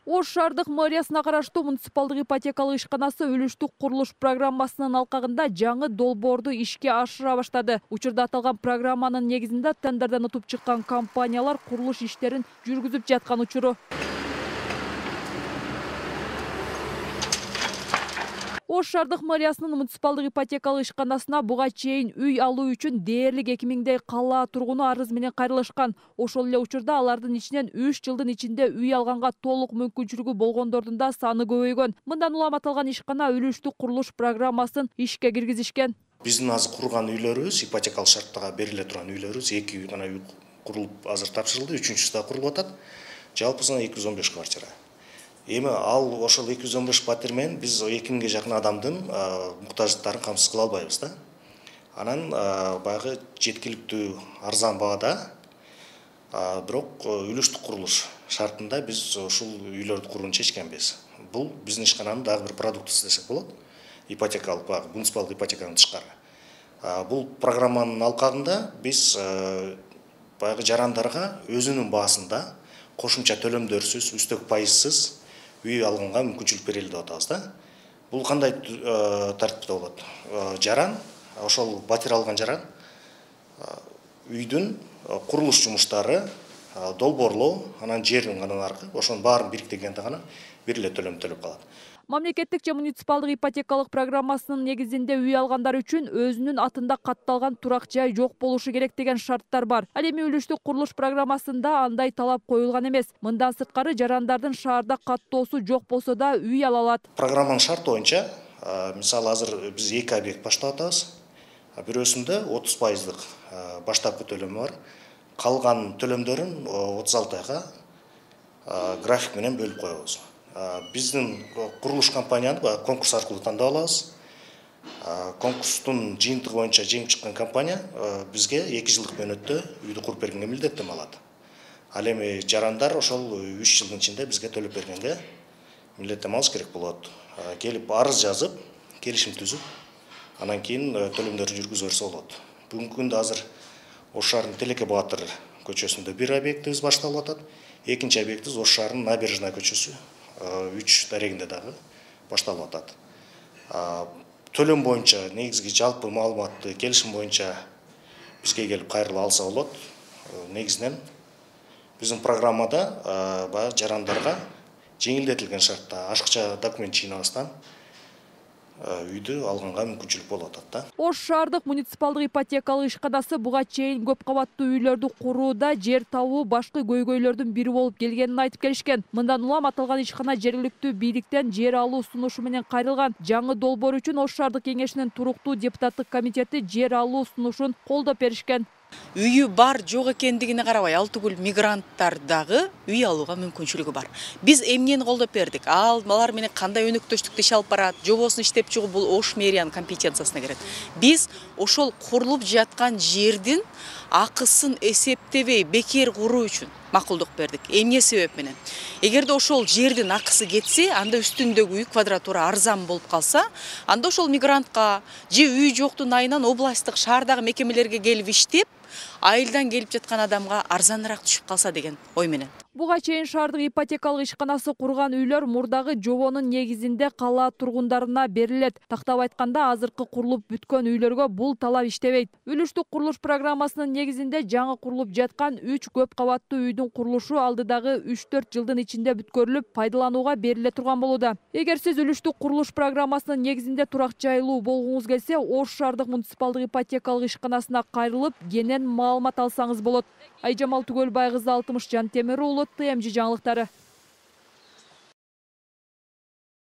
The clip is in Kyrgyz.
Ош шаардык мэриясына караштуу муниципалдык ипотекалык ишканасы үлүштүк курулуш программасынын алкагында жаңы долбоорду ишке ашыра баштады. Учурда аталган программанын негизинде тендерден утуп чыккан компаниялар курулуш иштерин жүргүзүп жаткан учуру. Ош шаардык мэриясынын муниципалдык ипотекалык ишканасына буга чейин үй алуу үчүн дээрлик 2000дей кала тургуну арыз менен кайрылышкан. Ошол эле учурда алардын ичинен 3 жылдын ичинде үй алганга толук мүмкүнчүлүгү болгондордун да саны көбөйгөн. Мындан улам аталган ишкана үлүштүк курулуш программасын ишке киргизишкен. Биздин азыр курган үйлөрүбүз, ипотекалык шарттага бериле турган үйлөрүбүз 2 үй гана курулуп азыр тапшырылды, 3-үчүсү да курулуп атат. Жалпысынан 215 квартира. Эми ал ошол 215 пәтер менен биз 2000ге жакын адамдын муктаждыктарын камсыз кыла албайбыз да. Анан баягы жеткиликтүү арзан баада, бирок үлүштүк курулуш шартында биз ушул үйлөрдү курууну чечкенбиз. Бул биздин ишкананын дагы бир продуктусу десек болот. Ипотекалык баягы муниципалдык ипотеканын тышкары. Бул программанын алкагында биз баягы жарандарга өзүнүн баасында кошумча төлөмдөрсүз, үстөк пайызсыз үй алганга мүмкүнчүлүк берели деп атабыз да. Бул кандай тартипте болот? Жаран, ошол батир алган жаран үйдүн курулуш жумуштары, долбоорлоо, анан жердин гана наркы, ошонун баарын бириктиргенде гана бир эле төлөм төлөп калат. Мамлекеттик же муниципалдык ипотекалык программасынын негизинде үй алгандар үчүн өзүнүн атында катталган турак жай жок болушу керек деген шарттар бар. Ал эми үлүштүк курулуш программасында андай талап коюлган эмес. Мындан сырткары жарандардын шаарда каттоосу жок болсо да үй ала алат. Программанын шарты боюнча, мисалы азыр биз 2 объект баштап атабыз. Бирөөсүндө 30%дык баштапкы төлөмү бар. Калган төлөмдөрүн 36 айга график менен бөлүп коебуз. Биздин курулуш компанияны конкурс аркылуу тандап алабыз. Конкурстун жыйынтыгы боюнча жеңип чыккан компания бизге 2 жылдык мөөнөттө үйдү куруп бергенге милдеттенме алат. Ал эми жарандар ошол 3 жылдын ичинде бизге төлөп бергенге милдеттенме алыш керек болот. Келип арыз жазып, келишим түзүп, анан кийин төлөмдөрдү жүргүзүп берсе болот. Бүгүнкү күндө азыр Ош шаарынын Телеке Баатыр көчөсүндө бир объектибиз башталып атат. Экинчи объектибиз Ош шаарынын Набережная көчөсү 3 дарегинде дагы башталып атат. Төлөм боюнча негизги жалпы маалыматты келишим боюнча бизге келип кайрыла алса болот. Негизинен биздин программада баягы жарандарга жеңилдетилген шартта ашыкча документ жыйнабастан үйдү алганга мүмкүнчүлүк болуп атат да. Ош шаардык муниципалдык ипотекалык ишканасы буга чейин көп кабаттуу үйлөрдү курууда жер табуу башкы көйгөйлөрдүн бири болуп келгенин айтып келишкен. Мындан улам аталган ишкана жергиликтүү бийликтен жер алуу сунушу менен кайрылган. Жаңы долбоор үчүн Ош шаардык кеңешинин туруктуу депутаттык комитети жер алуу сунушун колдоп беришкен. Үйү бар жок экендигине карабай, ал түгүл мигранттар дагы үй алууга мүмкүнчүлүгү бар. Биз эмнени колдоп бердик? Алар менен кандай өнөктөштүктү иши алып барат, жобосун иштеп чыгуу бул Ош мэриянын компетенциясына кирет. Биз ошол курулуп жаткан жердин акысын эсептебей бекер куруу үчүн макулдук бердик. Эмне себеп менен? Эгерде ошол жердин акысы кетсе, анда үстүндөгү үй квадратура арзан болуп калса, анда ошол мигрантка же үй жоктун айынан областтык шаардагы мекемелерге келип иштеп, айылдан келип жаткан адамга арзаныраак түшүп калса деген ой менен. Буга чейин шаардык ипотекалык ишканасы курган үйлөр мурдагы жобонун негизинде кала тургундарына берилет. Тактап айтканда азыркы курулуп бүткөн үйлөргө бул талап иштебейт. Үлүштүк курулуш программасынын негизинде жаңы курулуп жаткан 3 көп кабаттуу үйдүн курулушу алдыдагы 3-4 жылдын ичинде бүткөрүлүп, пайдаланууга бериле турган болууда. Эгер сиз үлүштүк курулуш программасынын негизинде турак жайлуу болгуңуз келсе, Ош шаардык муниципалдык ипотекалык ишканасына кайрылып, кенен маалымат алсаңыз болот. Айжамал Түгөлбай кызы, Алтымыш Жантемир уулу, ТМЖ жаңылыктары.